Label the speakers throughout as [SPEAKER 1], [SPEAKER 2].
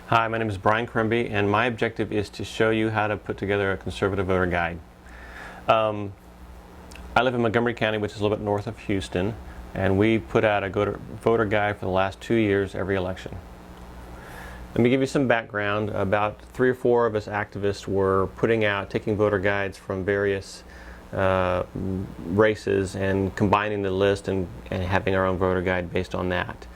[SPEAKER 1] Hi, my name is Brian Crumby, and my objective is to show you how to put together a conservative voter guide. I live in Montgomery County, which is a little bit north of Houston, and we put out a voter guide for the last 2 years every election. Let me give you some background. About 3 or 4 of us activists were taking voter guides from various races and combining the list and having our own voter guide based on that.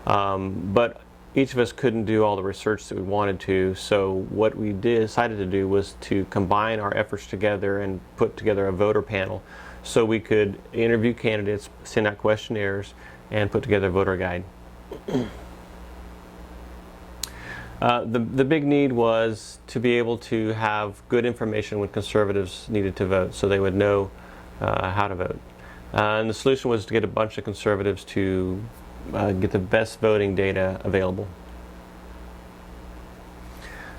[SPEAKER 1] But each of us couldn't do all the research that we wanted to, so what we decided to do was to combine our efforts together and put together a voter panel so we could interview candidates, send out questionnaires, and put together a voter guide. The big need was to be able to have good information when conservatives needed to vote, so they would know how to vote. And the solution was to get a bunch of conservatives to get the best voting data available.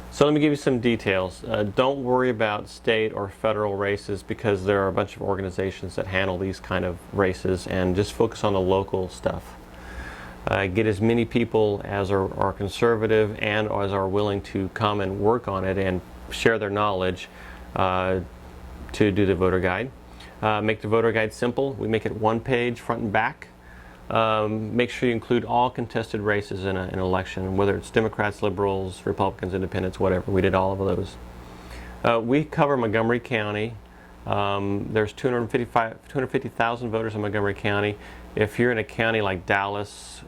[SPEAKER 1] So let me give you some details. Don't worry about state or federal races because there are a bunch of organizations that handle these kind of races, and just focus on the local stuff. Get as many people as are conservative and as are willing to come and work on it and share their knowledge to do the voter guide. Make the voter guide simple. We make it one page, front and back. Make sure you include all contested races in an election, whether it's Democrats, Liberals, Republicans, Independents, whatever. We did all of those. We cover Montgomery County. There's 250,000 voters in Montgomery County. If you're in a county like Dallas,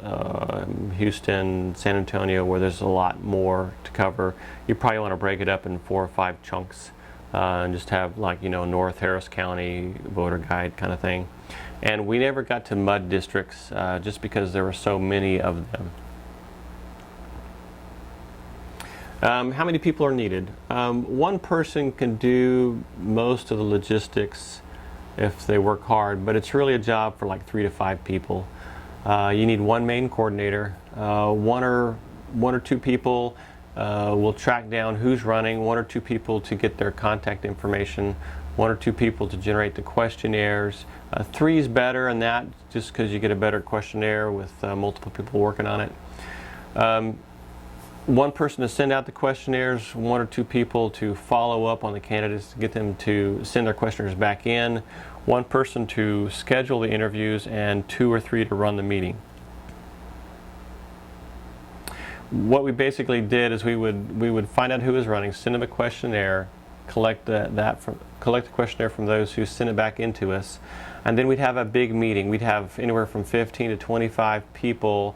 [SPEAKER 1] Houston, San Antonio, where there's a lot more to cover, you probably want to break it up in 4 or 5 chunks and just have, like, North Harris County voter guide kind of thing. And we never got to mud districts just because there were so many of them. How many people are needed? One person can do most of the logistics if they work hard, but it's really a job for like 3 to 5 people. You need one main coordinator. One or two people will track down who's running, 1 or 2 people to get their contact information, 1 or 2 people to generate the questionnaires. 3 is better, and that just because you get a better questionnaire with multiple people working on it. 1 person to send out the questionnaires, 1 or 2 people to follow up on the candidates to get them to send their questionnaires back in, 1 person to schedule the interviews, and 2 or 3 to run the meeting. What we basically did is we would find out who was running, send them a questionnaire, collect the questionnaire from those who sent it back into us, and then we'd have a big meeting. We'd have anywhere from 15 to 25 people.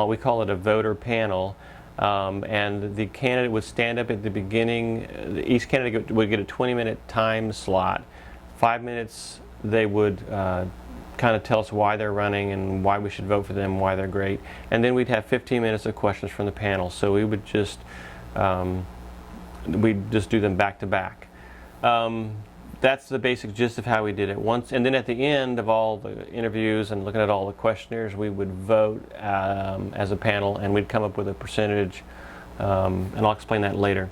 [SPEAKER 1] We call it a voter panel, and the candidate would stand up at the beginning. Each candidate would get a 20-minute time slot. 5 minutes they would kind of tell us why they're running and why we should vote for them, why they're great, and then we'd have 15 minutes of questions from the panel. So we would just we'd just do them back to back. That's the basic gist of how we did it once. And then at the end of all the interviews and looking at all the questionnaires, we would vote as a panel, and we'd come up with a percentage, and I'll explain that later.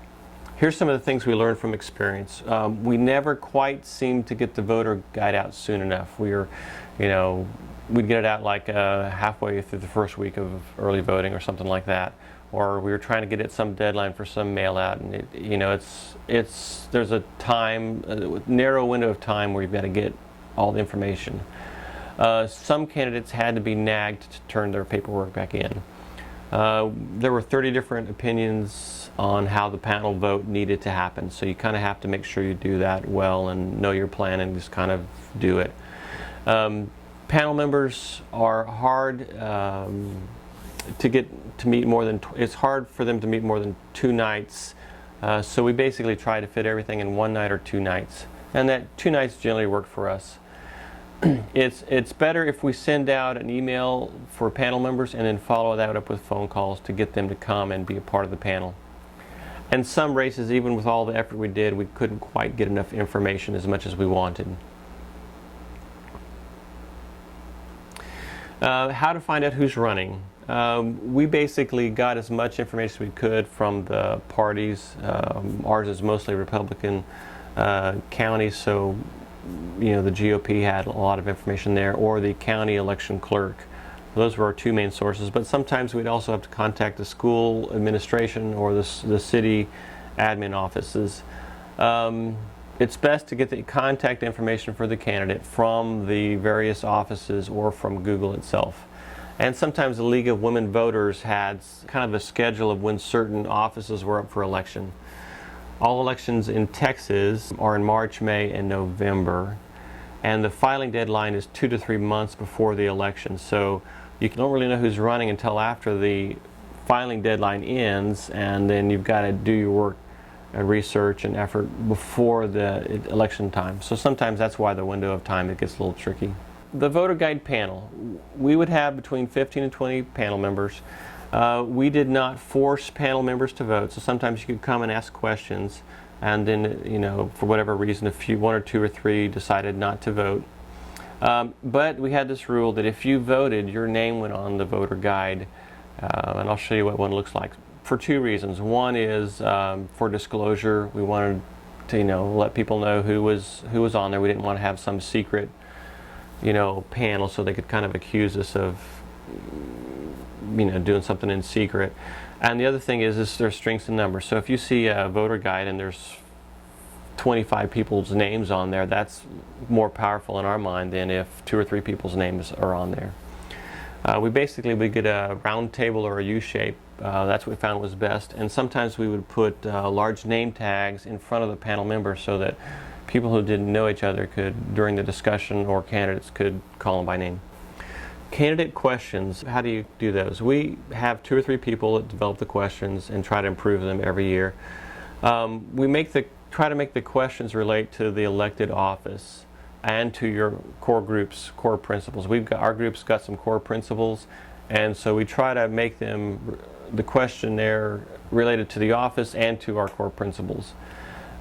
[SPEAKER 1] Here's some of the things we learned from experience. We never quite seemed to get the voter guide out soon enough. We'd get it out like halfway through the first week of early voting or something like that. Or we were trying to get it some deadline for some mail out, and there's a narrow window of time where you've got to get all the information. Some candidates had to be nagged to turn their paperwork back in. There were 30 different opinions on how the panel vote needed to happen, so you kind of have to make sure you do that well and know your plan and just kind of do it. Panel members are hard to meet more than, it's hard for them to meet more than 2 nights, so we basically try to fit everything in 1 night or 2 nights, and that 2 nights generally work for us. It's better if we send out an email for panel members and then follow that up with phone calls to get them to come and be a part of the panel. And some races, even with all the effort we did, we couldn't quite get enough information as much as we wanted. How to find out who's running. We basically got as much information as we could from the parties. Ours is mostly Republican county, so the GOP had a lot of information there, or the county election clerk Those were our two main sources, but sometimes we'd also have to contact the school administration or the city admin offices. It's best to get the contact information for the candidate from the various offices or from Google itself. And sometimes the League of Women Voters had kind of a schedule of when certain offices were up for election. All elections in Texas are in March, May, and November. And the filing deadline is 2 to 3 months before the election. So you don't really know who's running until after the filing deadline ends, and then you've got to do your work and research and effort before the election time. So sometimes that's why the window of time it gets a little tricky. The voter guide panel, we would have between 15 and 20 panel members. We did not force panel members to vote, so sometimes you could come and ask questions, and then, you know, for whatever reason, one or two or three decided not to vote. But we had this rule that if you voted, your name went on the voter guide, and I'll show you what one looks like. For two reasons. One is for disclosure. We wanted to, you know, let people know who was on there. We didn't want to have some secret, you know, panel so they could kind of accuse us of, you know, doing something in secret. And the other thing is there's strengths in numbers. So if you see a voter guide and there's 25 people's names on there, that's more powerful in our mind than if 2 or 3 people's names are on there. We get a round table or a U shape. That's what we found was best. And sometimes we would put large name tags in front of the panel members so that people who didn't know each other could, during the discussion, or candidates could call them by name. Candidate questions, how do you do those? We have 2 or 3 people that develop the questions and try to improve them every year. We try to make the questions relate to the elected office and to your core group's core principles. Our group's got some core principles, and so we try to make them, the questionnaire, related to the office and to our core principles.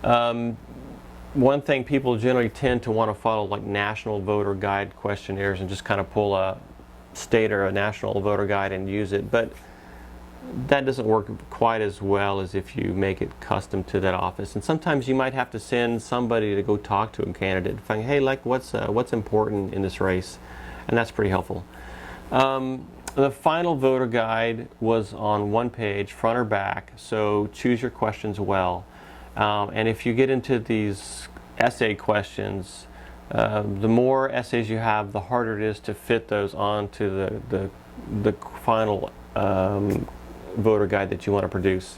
[SPEAKER 1] One thing, people generally tend to want to follow like national voter guide questionnaires and just kind of pull a state or a national voter guide and use it, but that doesn't work quite as well as if you make it custom to that office. And sometimes you might have to send somebody to go talk to a candidate, find, hey, like what's important in this race, and that's pretty helpful. The final voter guide was on one page, front or back, so choose your questions well. And if you get into these essay questions, the more essays you have, the harder it is to fit those onto the final voter guide that you want to produce.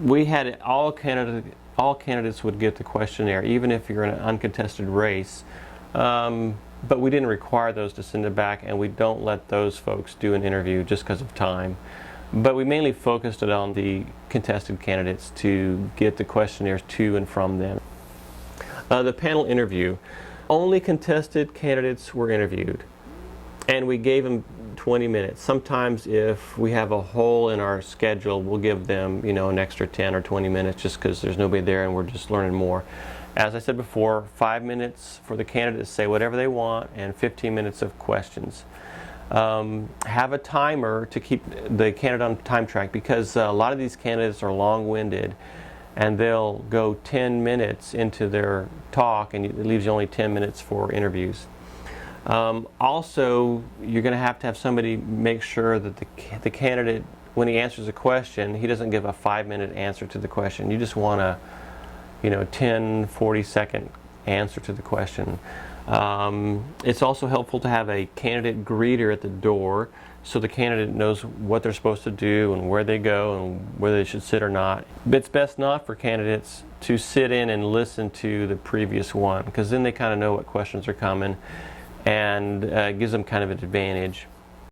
[SPEAKER 1] We had all candidates would get the questionnaire, even if you're in an uncontested race. But we didn't require those to send it back, and we don't let those folks do an interview just because of time. But we mainly focused it on the contested candidates to get the questionnaires to and from them. The panel interview. Only contested candidates were interviewed, and we gave them 20 minutes. Sometimes if we have a hole in our schedule, we'll give them, you know, an extra 10 or 20 minutes just because there's nobody there and we're just learning more. As I said before, 5 minutes for the candidates to say whatever they want and 15 minutes of questions. Have a timer to keep the candidate on time track, because a lot of these candidates are long-winded and they'll go 10 minutes into their talk and it leaves you only 10 minutes for interviews. Also, you're going to have somebody make sure that the candidate, when he answers a question, he doesn't give a 5-minute answer to the question. You just want a, you know, 10, 40-second answer to the question. It's also helpful to have a candidate greeter at the door so the candidate knows what they're supposed to do and where they go and whether they should sit or not. But it's best not for candidates to sit in and listen to the previous one, because then they kind of know what questions are coming, and gives them kind of an advantage.